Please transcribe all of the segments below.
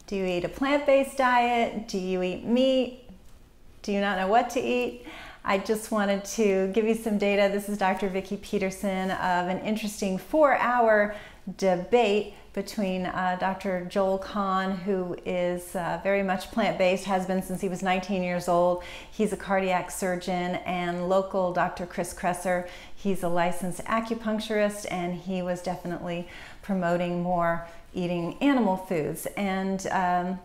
Do you eat a plant-based diet? Do you eat meat? Do you not know what to eat? I just wanted to give you some data. This is Dr. Vicki Peterson of an interesting 4-hour debate between Dr. Joel Kahn, who is very much plant-based, has been since he was 19 years old. He's a cardiac surgeon, and local Dr. Kresser. He's a licensed acupuncturist, and he was definitely promoting more eating animal foods. And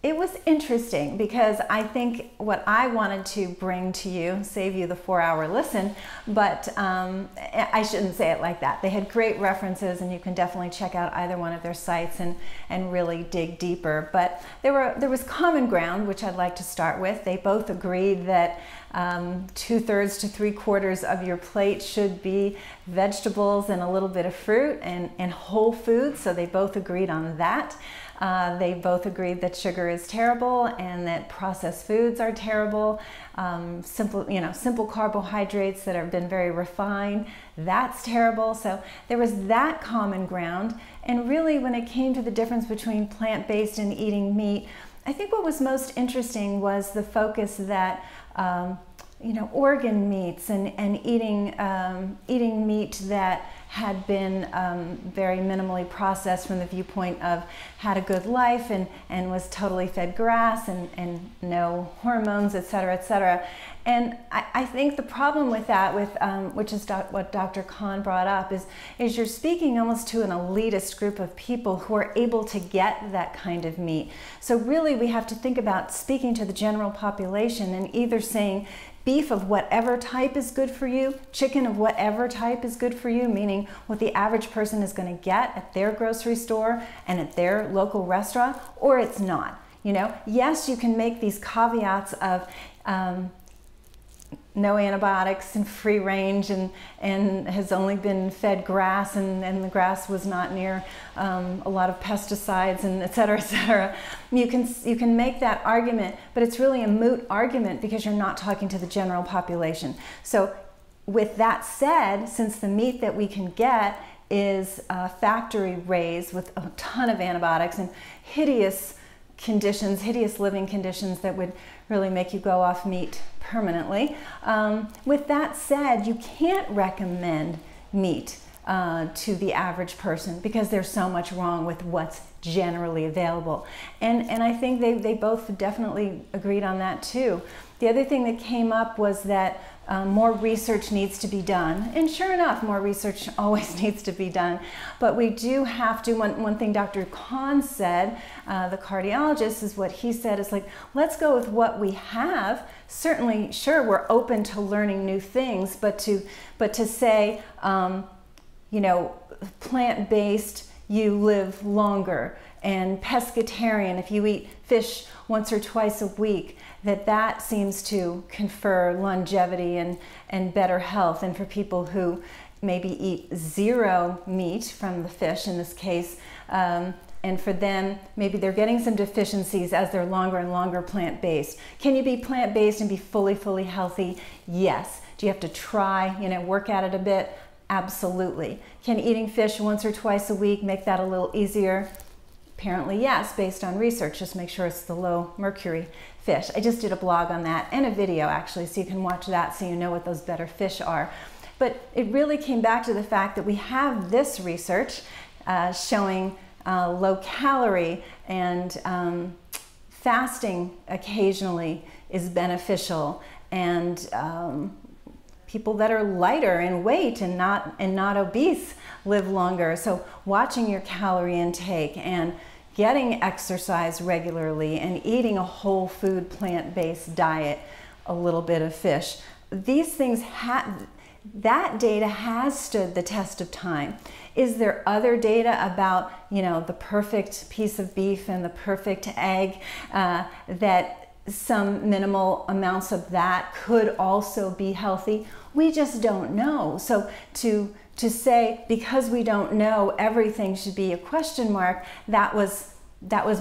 it was interesting because I think what I wanted to bring to you, save you the 4-hour listen, but I shouldn't say it like that. They had great references, and you can definitely check out either one of their sites and really dig deeper. But there was common ground, which I'd like to start with. They both agreed that 2/3 to 3/4 of your plate should be vegetables and a little bit of fruit and whole foods, so they both agreed on that. They both agreed that sugar is terrible and that processed foods are terrible. Simple carbohydrates that have been very refined, that's terrible. So there was that common ground. And really, when it came to the difference between plant-based and eating meat, I think what was most interesting was the focus that organ meats and eating meat that had been very minimally processed from the viewpoint of had a good life and was totally fed grass and no hormones, et cetera, et cetera. And I think the problem with that, which is what Dr. Kahn brought up, is you're speaking almost to an elitist group of people who are able to get that kind of meat. So really we have to think about speaking to the general population and either saying beef of whatever type is good for you, chicken of whatever type is good for you, meaning what the average person is going to get at their grocery store and at their local restaurant, or it's not. Yes, you can make these caveats of no antibiotics and free range and has only been fed grass and the grass was not near a lot of pesticides and et cetera, et cetera. You can make that argument, but it's really a moot argument because you're not talking to the general population. So with that said, since the meat that we can get is factory raised with a ton of antibiotics and hideous conditions, hideous living conditions that would really make you go off meat permanently. With that said, you can't recommend meat to the average person because there's so much wrong with what's generally available. And I think they both definitely agreed on that too. The other thing that came up was that more research needs to be done. And sure enough, more research always needs to be done. But we do have to, one thing Dr. Kahn said, the cardiologist, is what he said is like, let's go with what we have. Certainly, sure, we're open to learning new things, but to say, plant-based, you live longer, and pescatarian, if you eat fish once or twice a week, that seems to confer longevity and better health. And for people who maybe eat zero meat from the fish in this case, and for them, maybe they're getting some deficiencies as they're longer and longer plant-based. Can you be plant-based and be fully healthy? Yes. Do you have to try, work at it a bit? Absolutely. Can eating fish once or twice a week make that a little easier? Apparently yes, based on research. Just make sure it's the low mercury fish. I just did a blog on that and a video actually, so you can watch that so you know what those better fish are. But it really came back to the fact that we have this research showing low calorie and fasting occasionally is beneficial, and people that are lighter in weight and not obese live longer. So watching your calorie intake and getting exercise regularly and eating a whole food plant-based diet, a little bit of fish, these things that data has stood the test of time. Is there other data about the perfect piece of beef and the perfect egg that some minimal amounts of that could also be healthy? We just don't know. So to say because we don't know everything should be a question mark, that was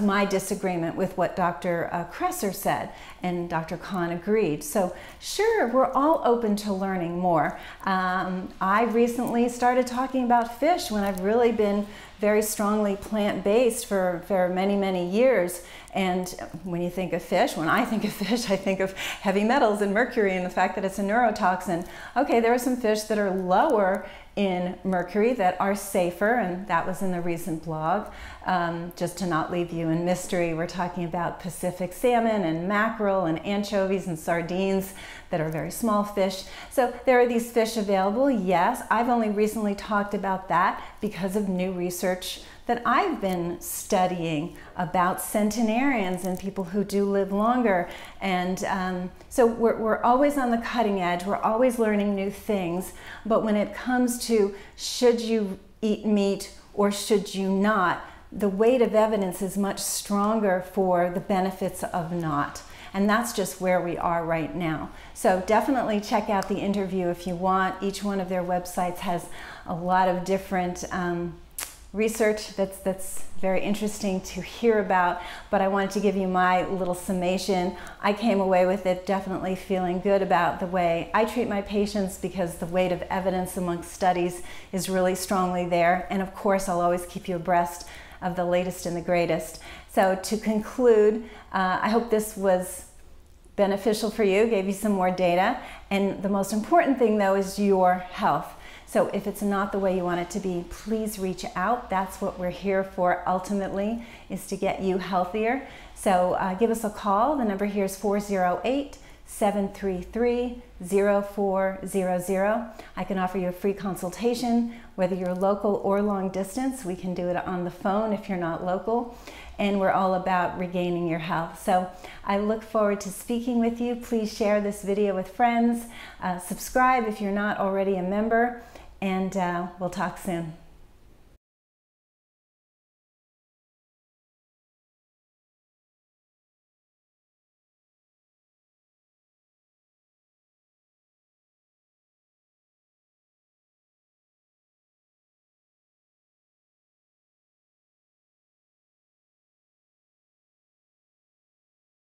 my disagreement with what Dr. Kresser said, and Dr. Kahn agreed. So sure, we're all open to learning more. I recently started talking about fish when I've really been very strongly plant-based for many, many years. And when you think of fish, when I think of fish, I think of heavy metals and mercury and the fact that it's a neurotoxin. Okay, there are some fish that are lower in mercury that are safer, and that was in the recent blog. Just to not leave you in mystery, we're talking about Pacific salmon and mackerel and anchovies and sardines that are very small fish. So there are these fish available, yes. I've only recently talked about that because of new research that I've been studying about centenarians and people who do live longer. And so we're always on the cutting edge, we're always learning new things, but when it comes to should you eat meat or should you not, the weight of evidence is much stronger for the benefits of not. And that's just where we are right now. So definitely check out the interview if you want. Each one of their websites has a lot of different research that's very interesting to hear about, but I wanted to give you my little summation. I came away with it definitely feeling good about the way I treat my patients because the weight of evidence amongst studies is really strongly there. And of course, I'll always keep you abreast of the latest and the greatest. So to conclude, I hope this was beneficial for you, gave you some more data. And the most important thing though is your health. So if it's not the way you want it to be, please reach out. That's what we're here for ultimately, is to get you healthier. So give us a call. The number here is 408-733-0400. I can offer you a free consultation, whether you're local or long distance. We can do it on the phone if you're not local. And we're all about regaining your health. So I look forward to speaking with you. Please share this video with friends. Subscribe if you're not already a member. And we'll talk soon.